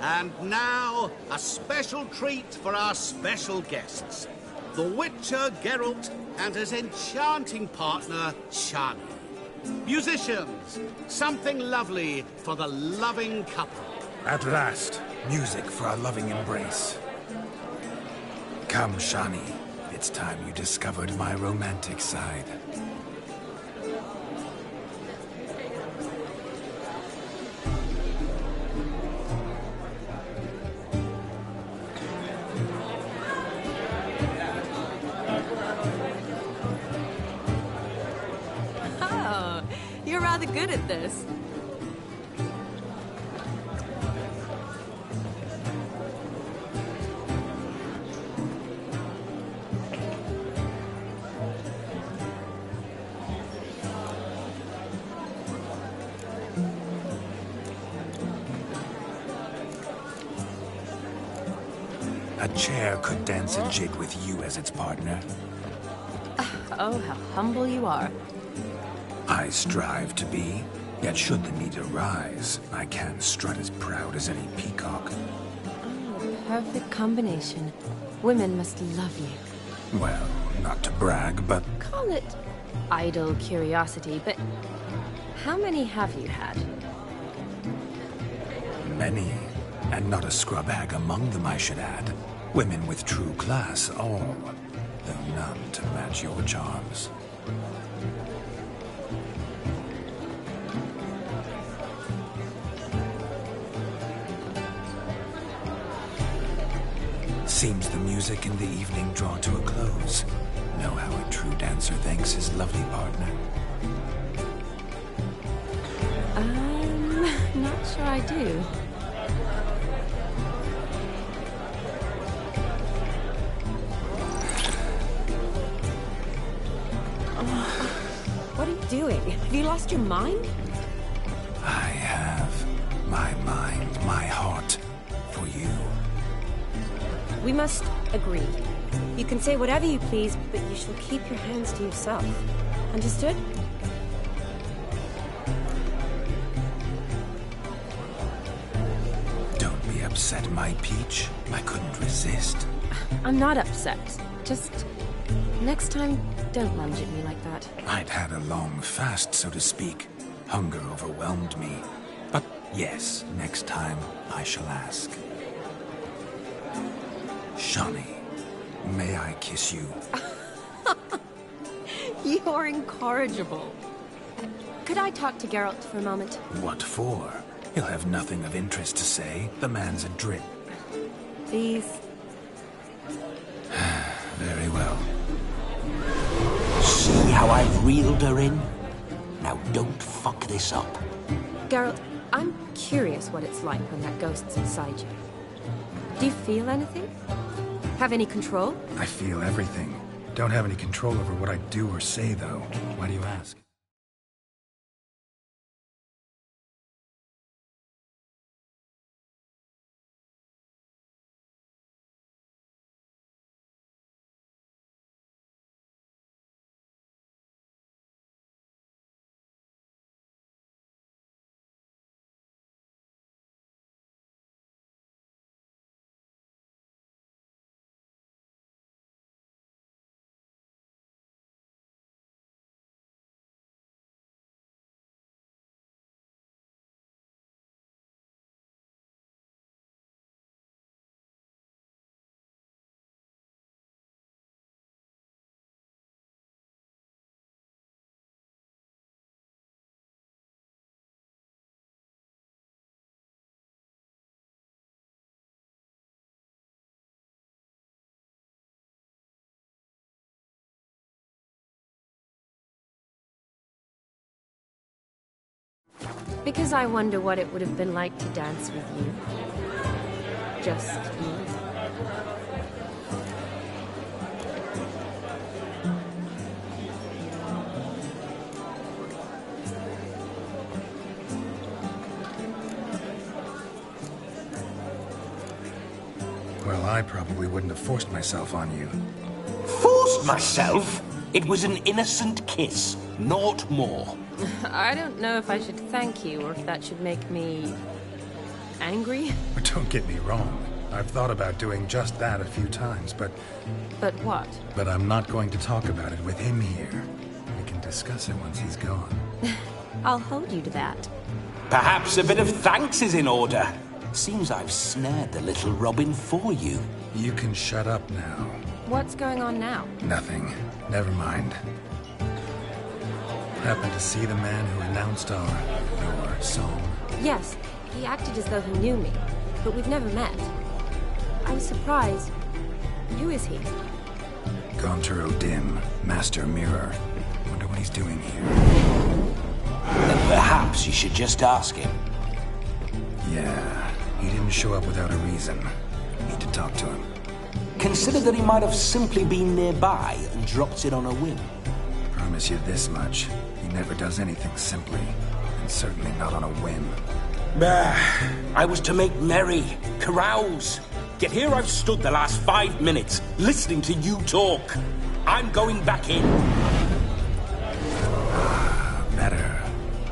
And now, a special treat for our special guests. The Witcher Geralt and his enchanting partner, Shani. Musicians, something lovely for the loving couple. At last, music for our loving embrace. Come, Shani. It's time you discovered my romantic side. Oh, you're rather good at this. A chair could dance a jig with you as its partner. Oh, how humble you are. I strive to be, yet should the need arise, I can strut as proud as any peacock. Oh, the perfect combination. Women must love you. Well, not to brag, but Call it idle curiosity, but how many have you had? many. And not a scrub hag among them, I should add. Women with true class, all. Though none to match your charms. Seems the music in the evening draw to a close. Know how a true dancer thanks his lovely partner? Not sure I do. What are you doing? Have you lost your mind? I have my mind, my heart, for you. We must agree. You can say whatever you please, but you shall keep your hands to yourself. Understood? Don't be upset, my peach. I couldn't resist. I'm not upset. Just next time, don't lunge at me like that. I'd had a long fast, so to speak. Hunger overwhelmed me. But yes, next time I shall ask. Shani, may I kiss you? You're incorrigible. Could I talk to Geralt for a moment? What for? He'll have nothing of interest to say. The man's adrift. Please. Very well. See how I've reeled her in? Now don't fuck this up. Geralt, I'm curious what it's like when that ghost's inside you. Do you feel anything? Have any control? I feel everything. Don't have any control over what I do or say, though. Why do you ask? Because I wonder what it would have been like to dance with you. Just you. Well, I probably wouldn't have forced myself on you. Forced myself? It was an innocent kiss, naught more. I don't know if I should thank you or if that should make me angry? Don't get me wrong. I've thought about doing just that a few times, but But what? I'm not going to talk about it with him here. We can discuss it once he's gone. I'll hold you to that. Perhaps a bit of thanks is in order. Seems I've snared the little Robin for you. You can shut up now. What's going on now? Nothing. Never mind. Happened to see the man who announced your song? Yes, he acted as though he knew me, but we've never met. I was surprised. Who is he? Gaunter O'Dim, Master Mirror. Wonder what he's doing here. Then perhaps you should just ask him. Yeah, he didn't show up without a reason. Need to talk to him. Consider that he might have simply been nearby and dropped it on a whim. Promise you this much. He never does anything simply. And certainly not on a whim. I was to make merry, carouse. Yet here I've stood the last 5 minutes, listening to you talk. I'm going back in. Better.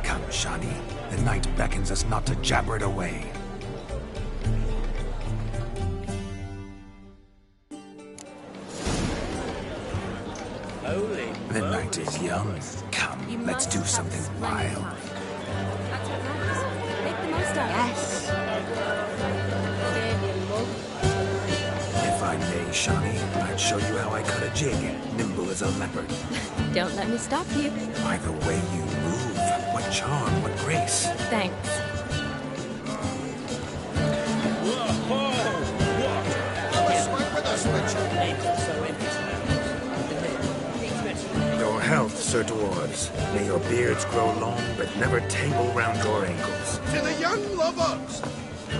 Come, Shani. The night beckons us not to jabber it away. The night is young. Come, let's do something wild. That's what matters. Make the most of it. Yes. If I may, Shani, I'd show you how I cut a jig, nimble as a leopard. Don't let me stop you. By the way you move, what charm, what grace. Thanks. Your health, Sir Dwarves. May your beards grow long, but never tangle round your ankles. To the young lovers,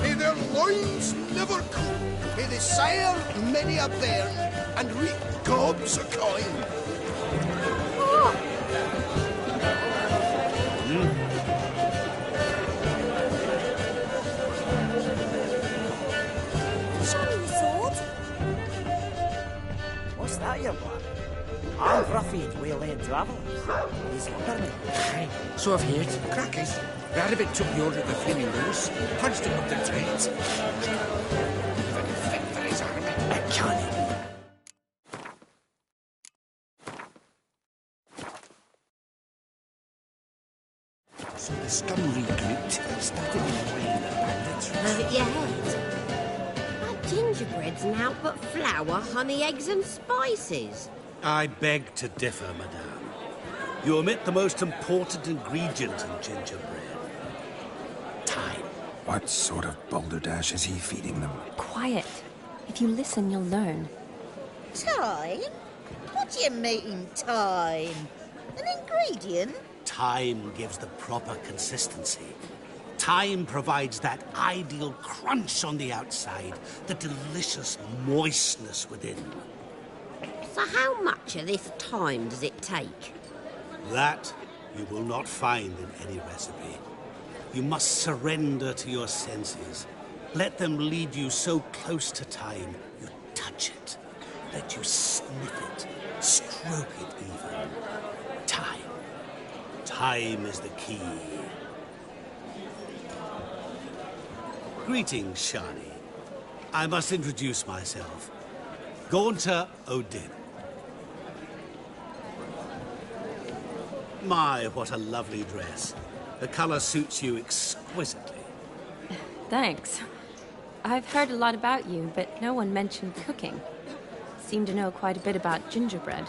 may their loins never cool. May they sire many a bairn and reap gobs of coin. Shiny sword? What's that you want? I'm Ruffy, Wayland Travellers. He's Lumberman. Aye, so I've heard. Crackers. Rabbit took the order of the Flaming Rose, punched him up the threads. Very fit for his army. I can't. So the scum regrouped, started in the bandits. Have it your head. That gingerbread's now but flour, honey, eggs and spices. I beg to differ, madame. You omit the most important ingredient in gingerbread. Time. What sort of balderdash is he feeding them? Quiet. If you listen, you'll learn. Time? What do you mean, time? An ingredient? Time gives the proper consistency. Time provides that ideal crunch on the outside, the delicious moistness within. So how much of this time does it take? That you will not find in any recipe. You must surrender to your senses. Let them lead you so close to time, you touch it. Let you sniff it, stroke it even. Time. Time is the key. Greetings, Shani. I must introduce myself. Gaunter O'Dim. My, what a lovely dress. The color suits you exquisitely. Thanks. I've heard a lot about you, but no one mentioned cooking. Seem to know quite a bit about gingerbread.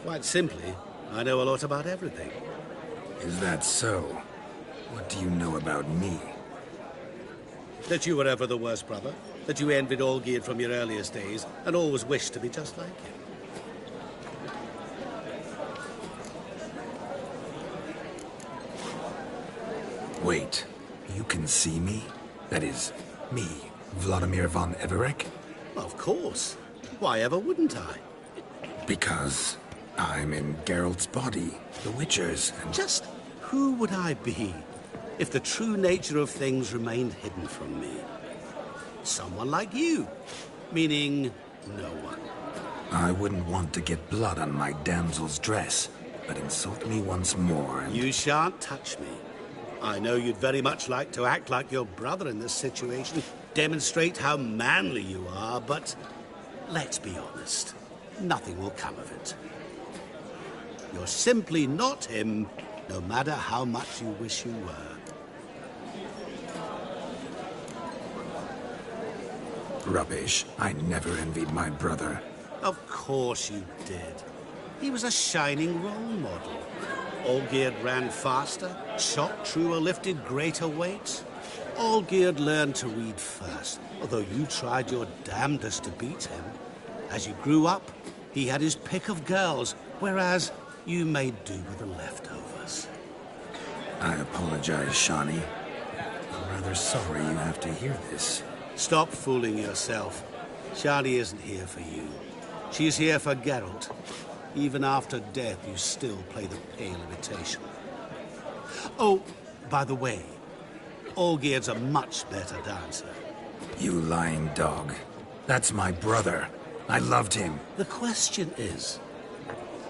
Quite simply, I know a lot about everything. Is that so? What do you know about me? That you were ever the worst brother, that you envied Olgierd from your earliest days, and always wished to be just like him. Wait, you can see me? That is, me, Vladimir von Everec? Of course. Why ever wouldn't I? Because I'm in Geralt's body, the Witcher's, and Just who would I be if the true nature of things remained hidden from me? Someone like you, meaning no one. I wouldn't want to get blood on my damsel's dress, but insult me once more and... You shan't touch me. I know you'd very much like to act like your brother in this situation, demonstrate how manly you are, but let's be honest, nothing will come of it. You're simply not him, no matter how much you wish you were. Rubbish. I never envied my brother. Of course you did. He was a shining role model. Olgierd ran faster, shot truer, lifted greater weights. Olgierd learned to read first, although you tried your damnedest to beat him. As you grew up, he had his pick of girls, whereas you made do with the leftovers. I apologize, Shani. I'm rather sorry you have to hear this. Stop fooling yourself. Shani isn't here for you. She's here for Geralt. Even after death, you still play the pale imitation. Oh, by the way, Olgierd's a much better dancer. You lying dog. That's my brother. I loved him. The question is,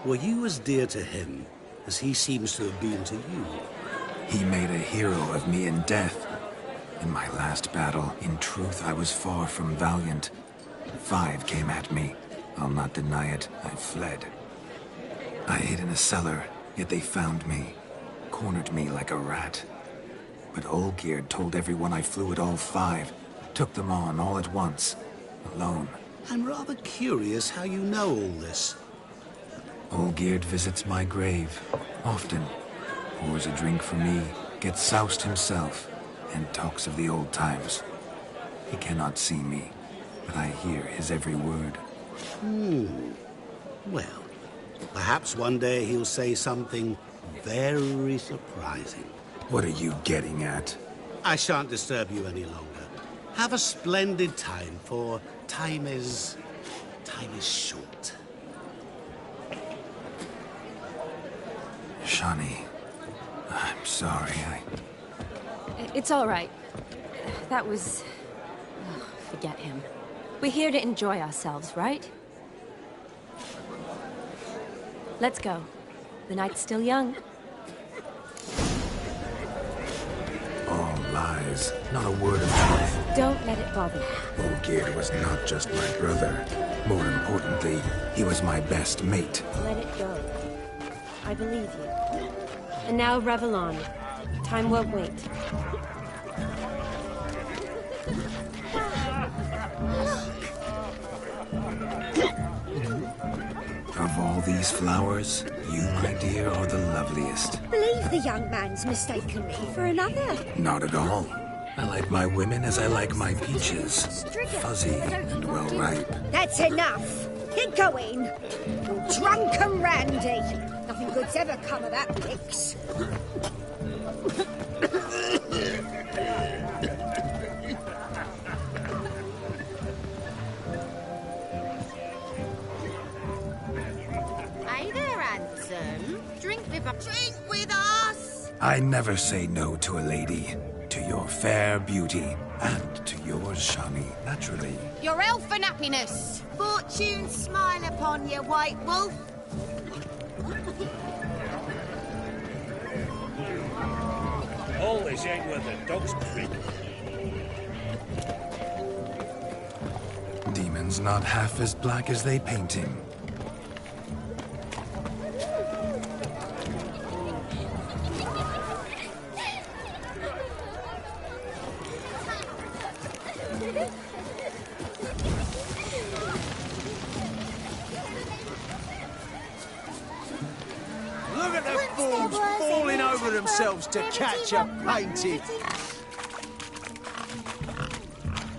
were you as dear to him as he seems to have been to you? He made a hero of me in death. In my last battle, in truth, I was far from valiant. 5 came at me. I'll not deny it, I fled. I hid in a cellar, yet they found me. Cornered me like a rat. But Olgierd told everyone I flew at all 5. Took them on all at once. Alone. I'm rather curious how you know all this. Olgierd visits my grave. Often. Pours a drink for me. Gets soused himself. And talks of the old times. He cannot see me. But I hear his every word. Well, perhaps one day he'll say something very surprising. What are you getting at? I shan't disturb you any longer. Have a splendid time, for time is short. Shani, I'm sorry, It's all right. That was... forget him. We're here to enjoy ourselves, right? Let's go. The night's still young. All lies. Not a word of truth. Don't let it bother you. Olgierd was not just my brother. More importantly, he was my best mate. Let it go. I believe you. And now revel on. Time won't wait. Of all these flowers, you, my dear, are the loveliest. Believe the young man's mistaken me for another. Not at all. I like my women as I like my peaches. Fuzzy and well ripe. That's enough. Get going. Drunken Randy. Nothing good's ever come of that mix. Hey there, handsome. Drink with us. I never say no to a lady. To your fair beauty. And to yours, Shani, naturally. Your elfin happiness. Fortune smile upon you, White Wolf. All this ain't worth a dog's prick. Demon's not half as black as they paint him. Look at the fools falling over themselves to catch a painting.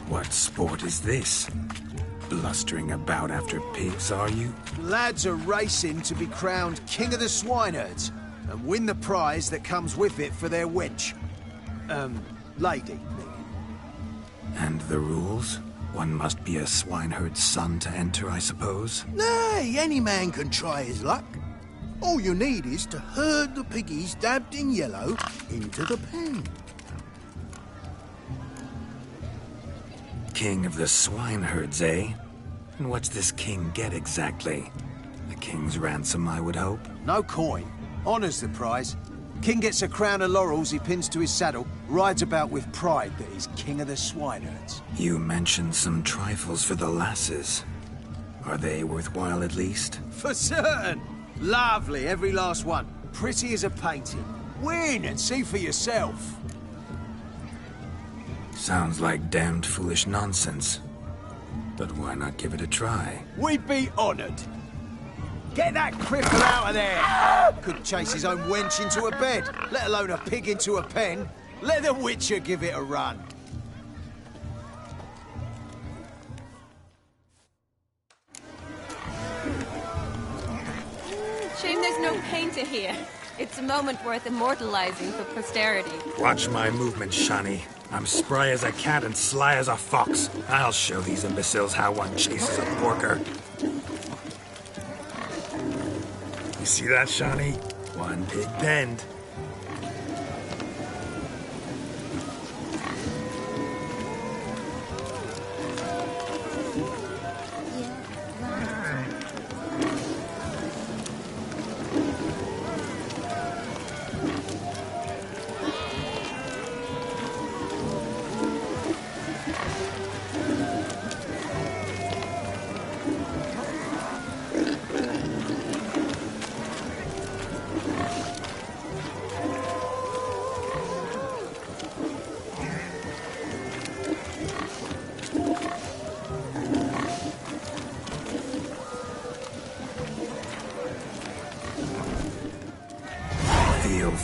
What sport is this? Blustering about after pigs, are you? Lads are racing to be crowned King of the Swineherds and win the prize that comes with it for their wench. Lady. And the rules? One must be a swineherd's son to enter, I suppose? Nay, any man can try his luck. All you need is to herd the piggies dabbed in yellow into the pen. King of the swineherds, eh? And what's this king get exactly? A king's ransom, I would hope. No coin. Honours the prize. King gets a crown of laurels he pins to his saddle, rides about with pride that he's king of the swineherds. You mentioned some trifles for the lasses. Are they worthwhile at least? For certain! Lovely, every last one. Pretty as a painting. Win and see for yourself. Sounds like damned foolish nonsense. But why not give it a try? We'd be honoured. Get that cripple out of there! Couldn't chase his own wench into a bed, let alone a pig into a pen. Let the Witcher give it a run. Shame there's no painter here. It's a moment worth immortalizing for posterity. Watch my movements, Shani. I'm spry as a cat and sly as a fox. I'll show these imbeciles how one chases a porker. You see that, Shani? One pig penned.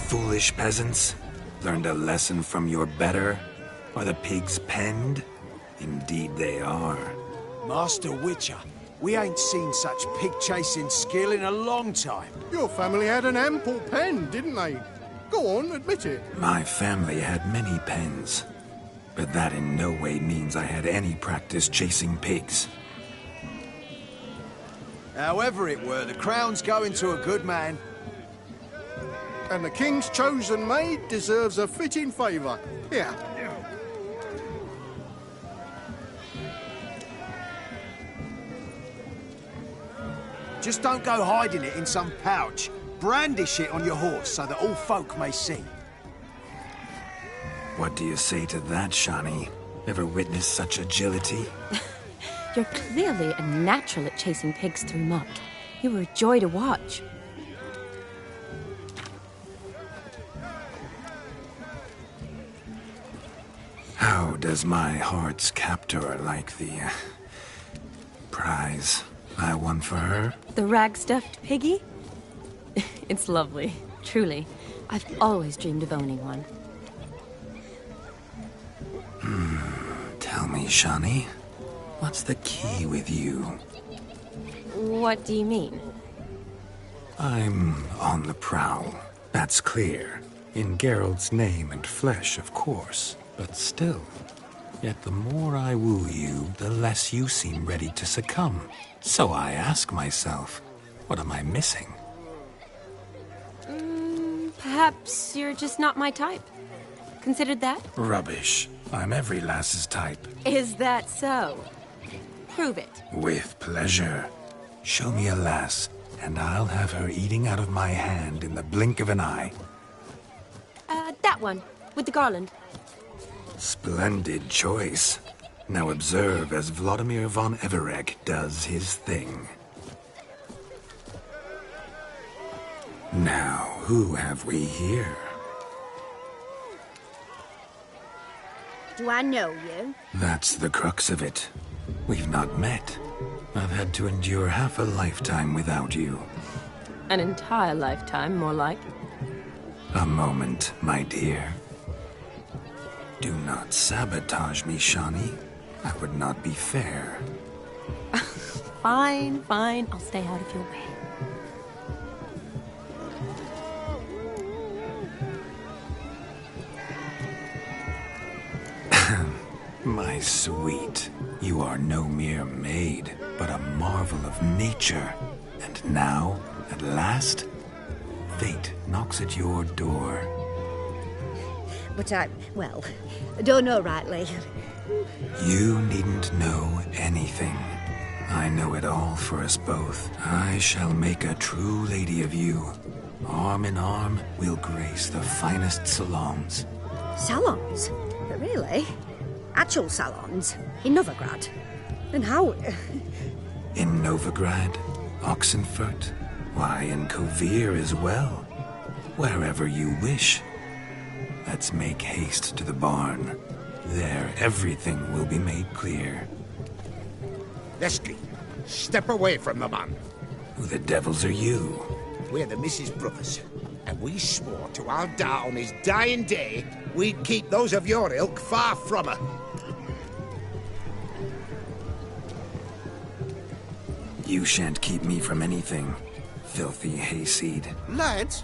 Foolish peasants? Learned a lesson from your better? Are the pigs penned? Indeed they are. Master Witcher, we ain't seen such pig-chasing skill in a long time. Your family had an ample pen, didn't they? Go on, admit it. My family had many pens, but that in no way means I had any practice chasing pigs. However it were, the crown's going to a good man. And the king's chosen maid deserves a fitting favour. Here. Just don't go hiding it in some pouch. Brandish it on your horse so that all folk may see. What do you say to that, Shani? Ever witnessed such agility? You're clearly a natural at chasing pigs through muck. You were a joy to watch. How does my heart's captor like the prize I won for her? The rag-stuffed piggy? It's lovely, truly. I've always dreamed of owning one. Tell me, Shani, what's the key with you? What do you mean? I'm on the prowl, that's clear. In Geralt's name and flesh, of course. But still, yet the more I woo you, the less you seem ready to succumb. So I ask myself, what am I missing? Perhaps you're just not my type. Considered that? Rubbish. I'm every lass's type. Is that so? Prove it. With pleasure. Show me a lass, and I'll have her eating out of my hand in the blink of an eye. That one, with the garland. Splendid choice. Now observe as Vladimir von Everec does his thing. Now, who have we here? Do I know you? That's the crux of it. We've not met. I've had to endure half a lifetime without you. An entire lifetime, more like. A moment, my dear. Do not sabotage me, Shani. That would not be fair. Fine, fine. I'll stay out of your way. My sweet, you are no mere maid, but a marvel of nature. And now, at last, fate knocks at your door. But I don't know rightly. You needn't know anything. I know it all for us both. I shall make a true lady of you. Arm in arm, we'll grace the finest salons. Salons? Really? Actual salons? In Novigrad? And how... In Novigrad, Oxenfurt, why, in Kovir as well. Wherever you wish. Let's make haste to the barn. There, everything will be made clear. Leslie, step away from the man. Who the devils are you? We're the Mrs. Brothers, and we swore to Aldar on his dying day we'd keep those of your ilk far from her. You shan't keep me from anything, filthy hayseed. Lads,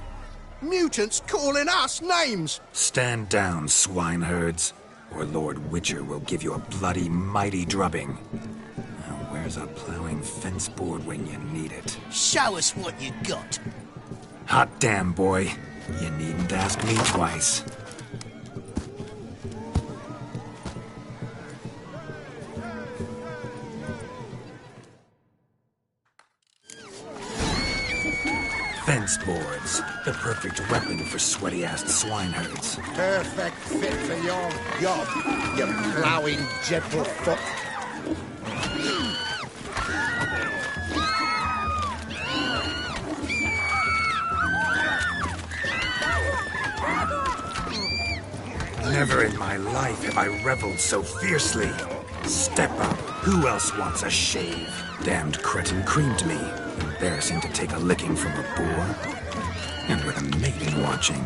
mutants calling us names! Stand down, swineherds, or Lord Witcher will give you a bloody mighty drubbing. Now, where's a plowing fence board when you need it? Show us what you got. Hot damn, boy. You needn't ask me twice. Fence boards. The perfect weapon for sweaty-assed swineherds. Perfect fit for your job, you ploughing gentlefoot. Never in my life have I reveled so fiercely. Step up. Who else wants a shave? Damned cretin creamed me. Embarrassing to take a licking from a boar. And with a maiden watching.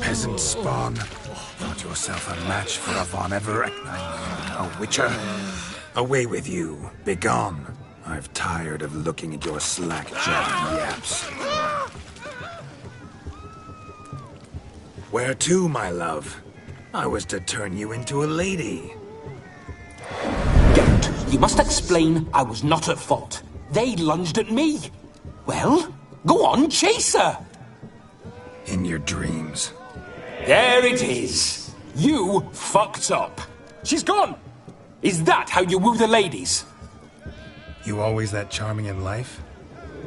Peasant spawn. Thought yourself a match for a Von Everett. A Witcher. Away with you. Begone. I've tired of looking at your slack-jawed yaps. Where to, my love? I was to turn you into a lady. Geralt, you must explain I was not at fault. They lunged at me. Well, go on, chase her. In your dreams. There it is. You fucked up. She's gone. Is that how you woo the ladies? You always that charming in life?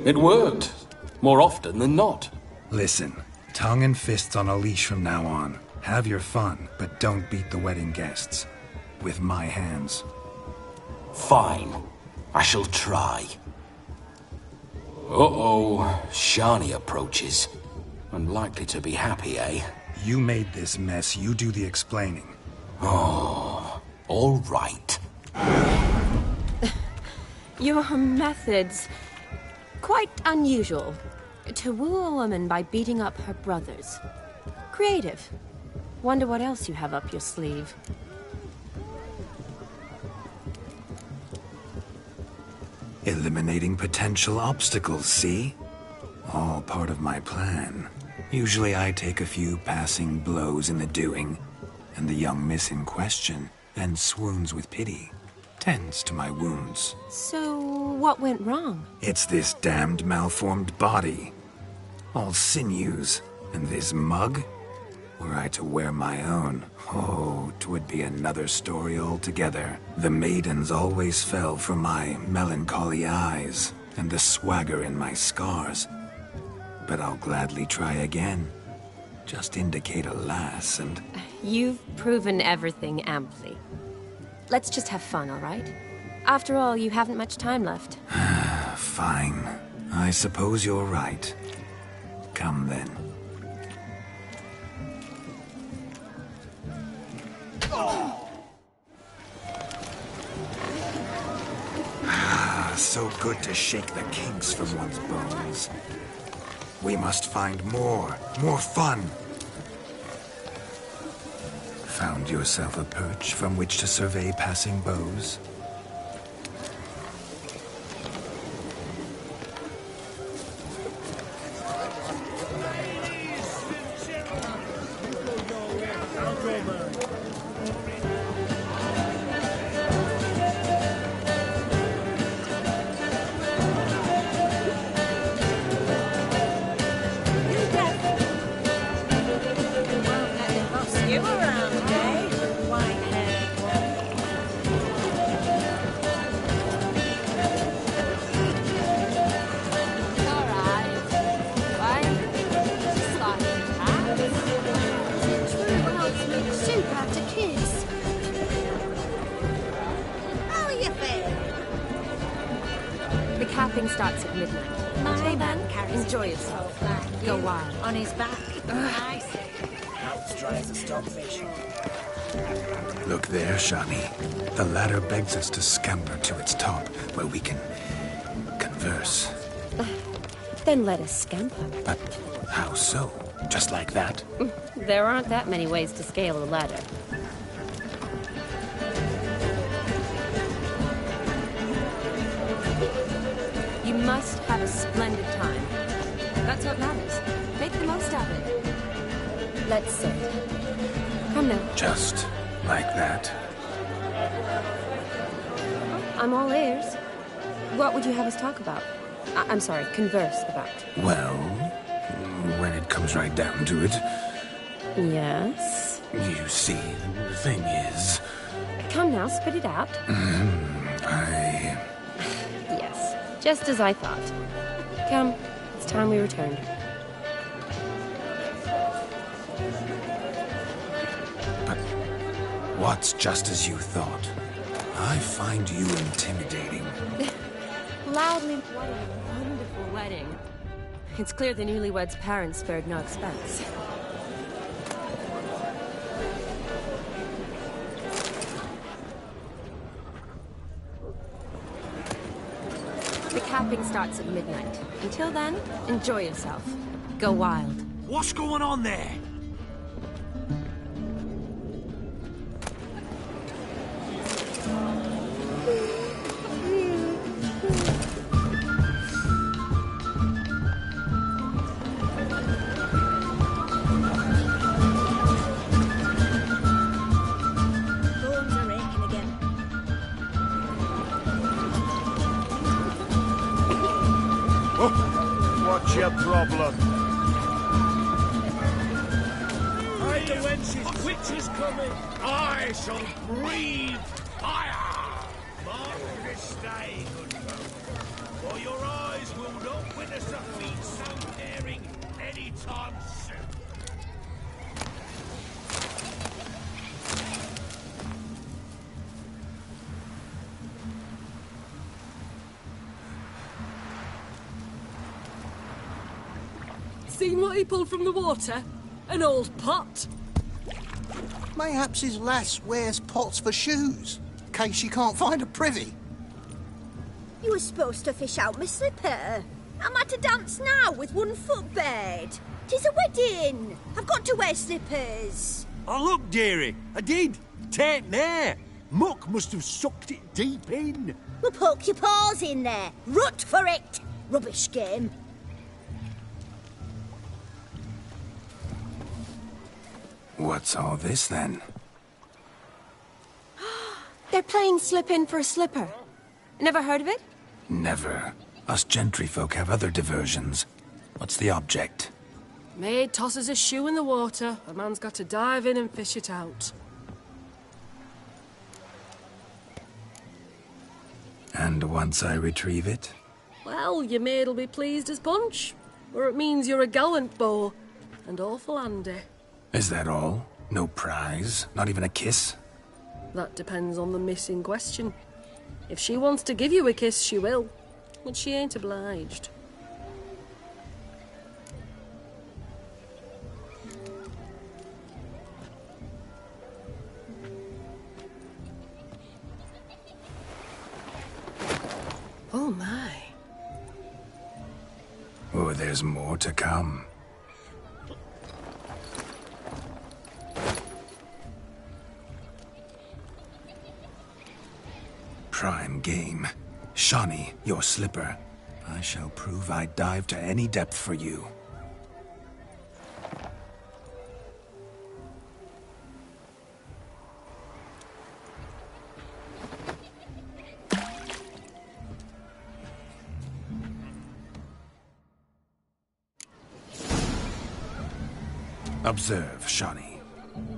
It worked. More often than not. Listen, tongue and fists on a leash from now on. Have your fun, but don't beat the wedding guests. With my hands. Fine. I shall try. Uh-oh. Shani approaches. Unlikely to be happy, eh? You made this mess. You do the explaining. Oh, all right. Your methods... quite unusual. To woo a woman by beating up her brothers. Creative. Wonder what else you have up your sleeve. Eliminating potential obstacles, see? All part of my plan. Usually I take a few passing blows in the doing, and the young miss in question then swoons with pity, tends to my wounds. So, what went wrong? It's this damned malformed body. All sinews, and this mug? Were I to wear my own, oh, 'twould be another story altogether. The maidens always fell for my melancholy eyes, and the swagger in my scars. But I'll gladly try again. Just indicate a lass and... You've proven everything amply. Let's just have fun, all right? After all, you haven't much time left. Fine. I suppose you're right. Come then. So good to shake the kinks from one's bones. We must find more fun. Found yourself a perch from which to survey passing bows? Starts at midnight. Until then, enjoy yourself. Go wild. On his back. I say, mouth's dry as a stockfish. Look there, Shani. The ladder begs us to scamper to its top, where we can converse. Then let us scamper. But how so? Just like that? There aren't that many ways to scale a ladder. You must have a splendid time. That's what matters. Make the most of it. Let's sit. Come now. Just like that? I'm all ears. What would you have us talk about? I'm sorry, converse about. Well, when it comes right down to it... Yes? You see, the thing is... Come now, spit it out. Yes, just as I thought. Come, it's time we returned. But what's just as you thought? I find you intimidating. Loudly, what a wonderful wedding. It's clear the newlyweds' parents spared no expense. The capping starts at midnight. Until then, enjoy yourself. Go wild. What's going on there? What's your problem? Hide the wenches! Witches coming! I shall breathe fire! Mark this day, good folk, or your eyes will not witness a feat so daring any time soon. Seen what he pulled from the water? An old pot. Mayhaps his lass wears pots for shoes, in case she can't find a privy. You were supposed to fish out my slipper. I'm at a dance now with one foot bared. 'Tis a wedding. I've got to wear slippers. Oh, look, dearie, I did. Tain't there. Muck must have sucked it deep in. Well, poke your paws in there. Rut for it. Rubbish game. What's all this, then? They're playing slip-in for a slipper. Never heard of it? Never. Us gentry folk have other diversions. What's the object? Maid tosses a shoe in the water. A man's got to dive in and fish it out. And once I retrieve it? Well, your maid'll be pleased as punch. Or it means you're a gallant beau. And awful handy. Is that all? No prize? Not even a kiss? That depends on the miss in question. If she wants to give you a kiss, she will. But she ain't obliged. Oh my. Oh, there's more to come. Prime game. Shani, your slipper. I shall prove I'd dive to any depth for you. Observe, Shani.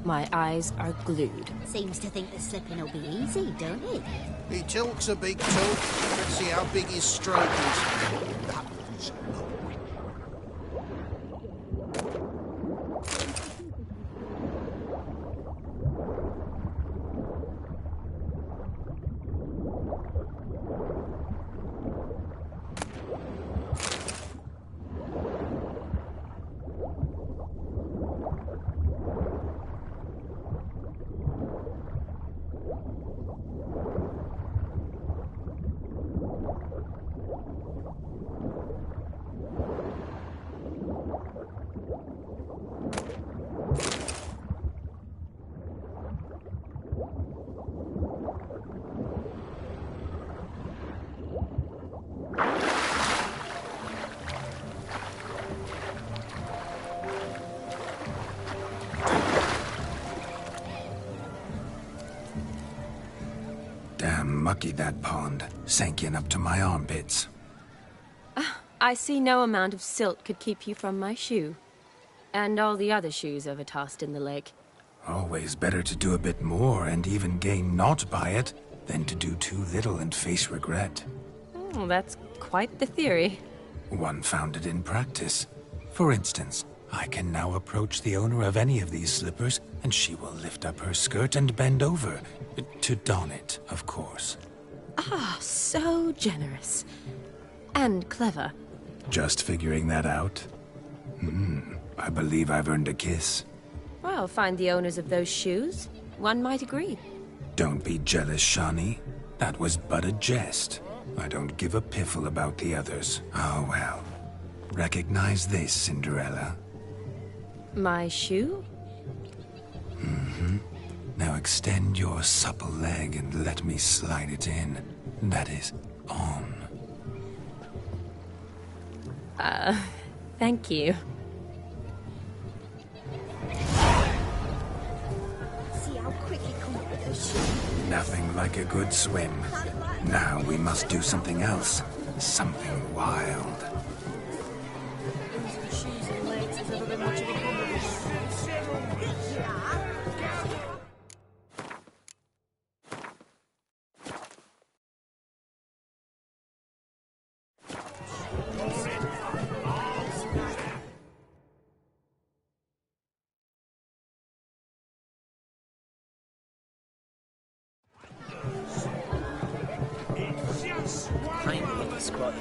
My eyes are glued. Seems to think the slipping will be easy, don't it? He talks a big talk. Let's see how big his stroke is. Damn mucky, that pond. Sank in up to my armpits. I see no amount of silt could keep you from my shoe. And all the other shoes overtossed in the lake. Always better to do a bit more and even gain naught by it than to do too little and face regret. Oh, that's quite the theory. One founded in practice. For instance, I can now approach the owner of any of these slippers, and she will lift up her skirt and bend over. To don it, of course. Ah, so generous. And clever. Just figuring that out? I believe I've earned a kiss. Well, find the owners of those shoes. One might agree. Don't be jealous, Shani. That was but a jest. I don't give a piffle about the others. Oh, well. Recognize this, Cinderella. My shoe? Now extend your supple leg and let me slide it in. That is, on. Thank you. See how quick he comes with those shoes. Nothing like a good swim. Now we must do something else. Something wild. Shoes and legs has never been much of a problem. Tiny little spot.